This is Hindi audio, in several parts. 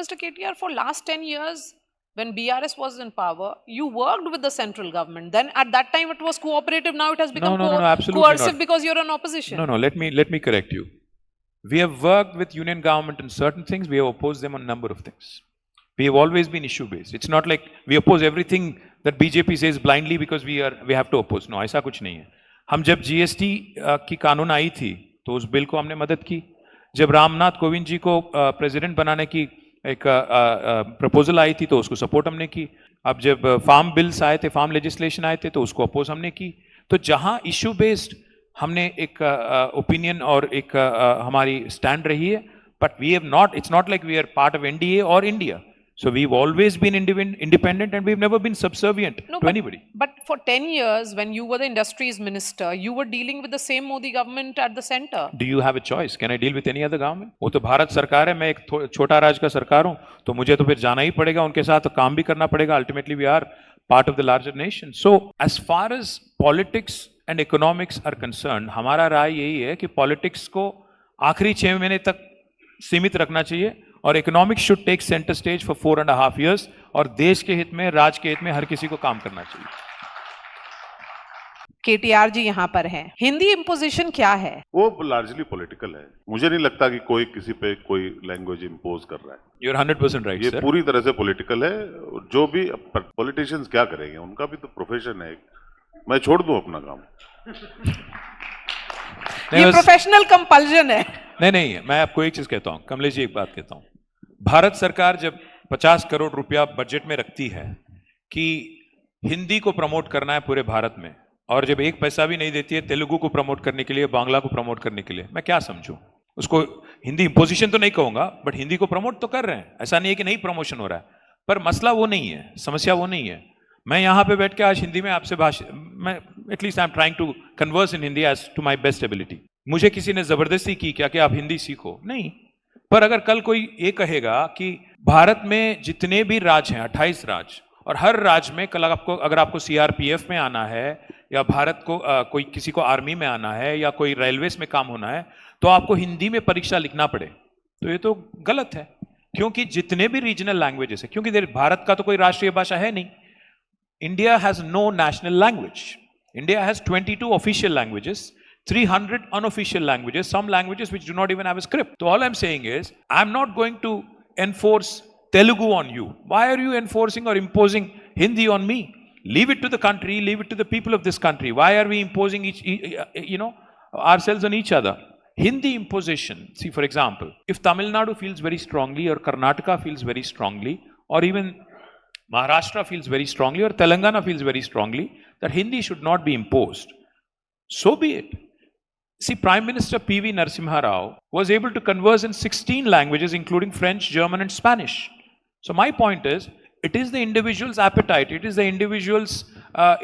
Mr. KTR, for last 10 years, when BRS was in power, you worked with the central government. Then at that time it was cooperative. Now it has become No, absolutely coercive not. because you're an opposition. No, let me correct you. We have worked with union government on certain things. We have opposed them on a number of things. We have always been issue based. It's not like we oppose everything that BJP says blindly because we have to oppose. No, ऐसा कुछ नहीं है. हम जब GST की कानून आई थी तो उस बिल को हमने मदद की. जब रामनाथ कोविंद जी को प्रेसिडेंट बनाने की एक प्रपोजल आई थी तो उसको सपोर्ट हमने की. अब जब फार्म बिल्स आए थे, फार्म लेजिस्लेशन आए थे तो उसको अपोज हमने की. तो जहां इशू बेस्ड हमने एक ओपिनियन और एक हमारी स्टैंड रही है, but we have not, it's not like we are part of NDA और India. So we've always been independent and we've never been subservient to anybody. But for 10 years, when you were the industries minister, you were dealing with the same Modi government at the center. Do you have a choice? Can I deal with any other government? वो तो भारत सरकार है, मैं एक छोटा राज्य का सरकार हूँ, तो मुझे तो फिर जाना ही पड़ेगा उनके साथ, तो काम भी करना पड़ेगा. Ultimately we are part of the larger nation. So as far as politics and economics are concerned, हमारा राय यही है कि politics को आखिरी 6 महीने तक सीमित रखना चाहिए और economics should take centre stage for 4.5 years और देश के हित में, राज्य के हित में हर किसी को काम करना चाहिए. KTR जी यहाँ पर हैं. हिंदी इम्पोजिशन क्या है? वो लार्जली पॉलिटिकल है. मुझे नहीं लगता कि कोई किसी पे कोई लैंग्वेज इम्पोज कर रहा है. You're 100% right, ये पूरी तरह से पॉलिटिकल है. जो भी पॉलिटिशियंस क्या करेंगे, उनका भी तो प्रोफेशन है. मैं छोड़ दूं अपना काम? ये प्रोफेशनल कंपल्जन है. नहीं, मैं आपको एक चीज कहता हूं, कमलेश जी, एक बात कहता हूं. भारत सरकार जब 50 करोड़ रुपया बजट में रखती है कि हिंदी को प्रमोट करना है पूरे भारत में, और जब एक पैसा भी नहीं देती है तेलुगु को प्रमोट करने के लिए, बांग्ला को प्रमोट करने के लिए, मैं क्या समझूं उसको? हिंदी इंपोजिशन तो नहीं कहूंगा, बट हिंदी को प्रमोट तो कर रहे हैं. ऐसा नहीं है कि नहीं प्रमोशन हो रहा है, पर मसला वो नहीं है, समस्या वो नहीं है. मैं यहां पे बैठ के आज हिंदी में आपसे मैं at least I am trying to converse in Hindi as to my best ability. मुझे किसी ने जबरदस्ती की क्या कि आप हिंदी सीखो? नहीं. पर अगर कल कोई ये कहेगा कि भारत में जितने भी राज्य हैं, 28 राज्य, और हर राज्य में कल अगर आपको CRPF में आना है या भारत को कोई किसी को आर्मी में आना है या कोई रेलवेज में काम होना है, तो आपको हिंदी में परीक्षा लिखना पड़े, तो ये तो गलत है. क्योंकि जितने भी रीजनल लैंग्वेजेस है, क्योंकि भारत का तो कोई राष्ट्रीय भाषा है नहीं. India has no national language. India has 22 official languages, 300 unofficial languages, some languages which do not even have a script. So all I'm saying is, I'm not going to enforce Telugu on you. Why are you enforcing or imposing Hindi on me? Leave it to the country, leave it to the people of this country. Why are we imposing ourselves on each other? Hindi imposition. See, for example, if Tamil Nadu feels very strongly, or Karnataka feels very strongly, or even Maharashtra feels very strongly, or Telangana feels very strongly, that Hindi should not be imposed, so be it. See, Prime Minister P.V. Narasimha Rao was able to converse in 16 languages, including French, German, and Spanish. So my point is, it is the individual's appetite, it is the individual's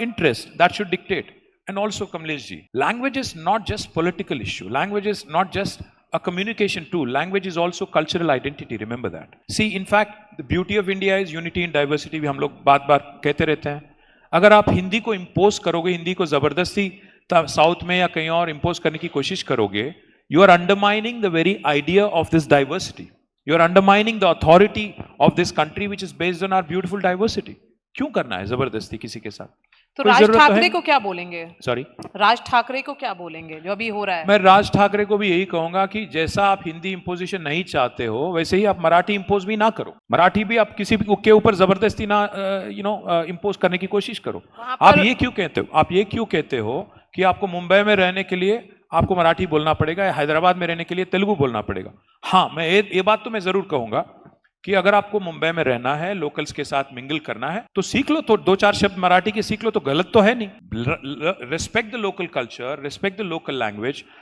interest that should dictate. And also, Kamlesh ji, language is not just political issue. Language is not just a communication tool. Language is also cultural identity. Remember that. See, in fact, the beauty of India is unity in diversity. भी हम लोग बार-बार कहते रहते हैं. अगर आप हिंदी को impose करोगे, हिंदी को जबरदस्ती साउथ में या कहीं और इंपोज करने की कोशिश करोगे, you are undermining the very idea of this diversity. You are undermining the authority of this country which is based on our beautiful diversity. क्यों करना है जबरदस्ती किसी के साथ? तो राज ठाकरे को क्या बोलेंगे? सॉरी, राज ठाकरे को क्या बोलेंगे जो अभी हो रहा है? मैं राज ठाकरे को भी यही कहूंगा कि जैसा आप हिंदी इंपोजिशन नहीं चाहते हो, वैसे ही आप मराठी इंपोज भी ना करो. मराठी भी आप किसी के ऊपर जबरदस्ती ना इंपोज करने की कोशिश करो. आप ये क्यों कहते हो कि आपको मुंबई में रहने के लिए आपको मराठी बोलना पड़ेगा या हैदराबाद में रहने के लिए तेलुगु बोलना पड़ेगा? हाँ, मैं ये बात तो मैं जरूर कहूंगा कि अगर आपको मुंबई में रहना है, लोकल्स के साथ मिंगल करना है, तो सीख लो, तो 2-4 शब्द मराठी के सीख लो, तो गलत तो है नहीं. Respect the local culture, respect the local language,